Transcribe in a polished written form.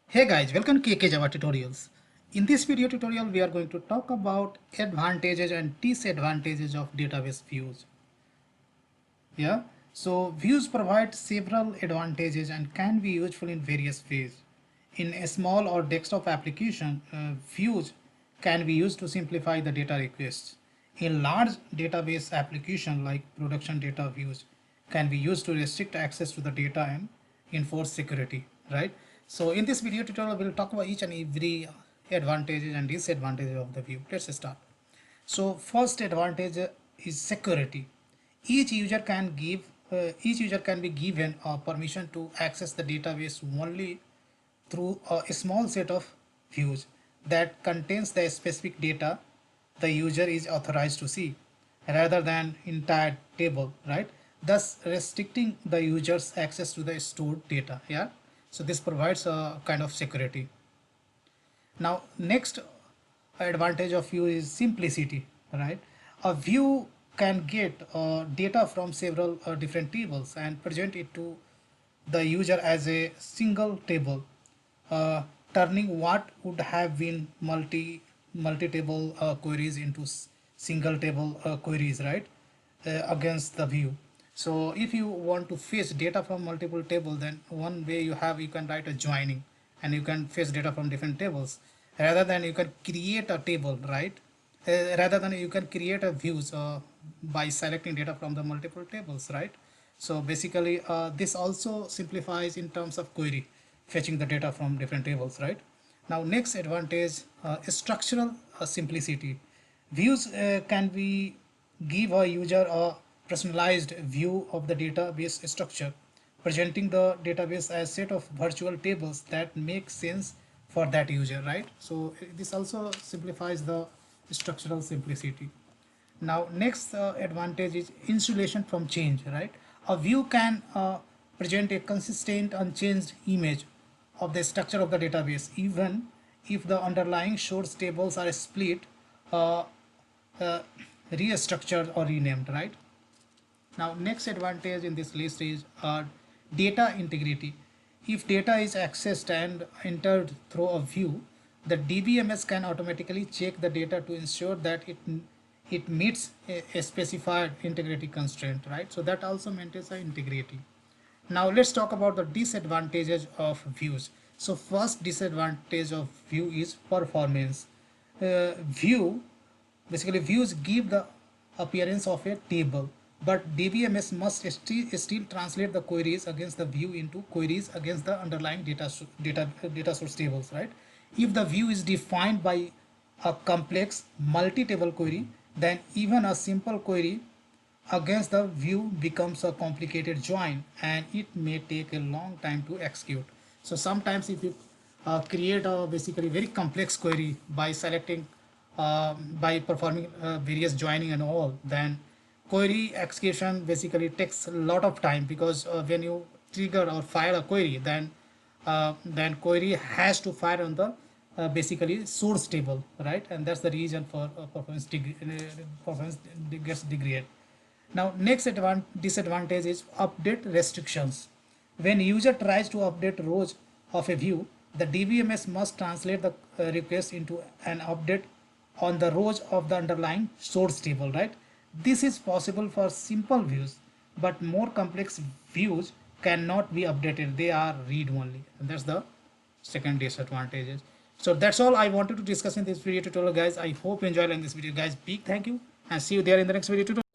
Hey guys, welcome to JDBC Tutorials. In this video tutorial, we are going to talk about advantages and disadvantages of database views. Yeah, so views provide several advantages and can be useful in various ways. In a small or desktop application, views can be used to simplify the data requests. In large database application like production data, views can be used to restrict access to the data and enforce security, right? So in this video tutorial, we'll talk about each and every advantages and disadvantages of the view. Let's start. So first advantage is security. Each user can be given permission to access the database only through a small set of views that contains the specific data the user is authorized to see rather than entire table, right? Thus restricting the user's access to the stored data. Yeah, so this provides a kind of security. Now next advantage of view is simplicity, right? A view can get data from several different tables and present it to the user as a single table, turning what would have been multi-table queries into single table queries, right? Against the view. So if you want to fetch data from multiple tables, then one way you can write a joining and you can fetch data from different tables rather than you can create a table, right? Rather than you can create a views by selecting data from the multiple tables, right? So basically this also simplifies in terms of query fetching the data from different tables, right? Now next advantage is structural simplicity. Views can be give a user a personalized view of the database structure, presenting the database as set of virtual tables that make sense for that user, right? So this also simplifies the structural simplicity. Now next advantage is insulation from change, right? A view can present a consistent unchanged image of the structure of the database even if the underlying source tables are split, uh, uh, restructured or renamed, right? Now next advantage in this list is data integrity. If data is accessed and entered through a view, the DBMS can automatically check the data to ensure that it meets a specified integrity constraint, right? So that also maintains the integrity. Now let's talk about the disadvantages of views. So first disadvantage of view is performance. View Basically views give the appearance of a table, but DBMS must still translate the queries against the view into queries against the underlying data source tables, right? If the view is defined by a complex multi-table query, then even a simple query against the view becomes a complicated join and it may take a long time to execute. So sometimes if you create a basically very complex query by selecting by performing various joining and all, then query execution basically takes a lot of time because when you trigger or fire a query, then query has to fire on the basically source table, right? And that's the reason for performance gets degraded. Now next disadvantage is update restrictions. When user tries to update rows of a view, the DBMS must translate the request into an update on the rows of the underlying source table, right? This is possible for simple views, but more complex views cannot be updated. They are read only, and that's the second disadvantages. So that's all I wanted to discuss in this video tutorial, guys. I hope you enjoyed in this video, guys. Big thank you and see you there in the next video tutorial.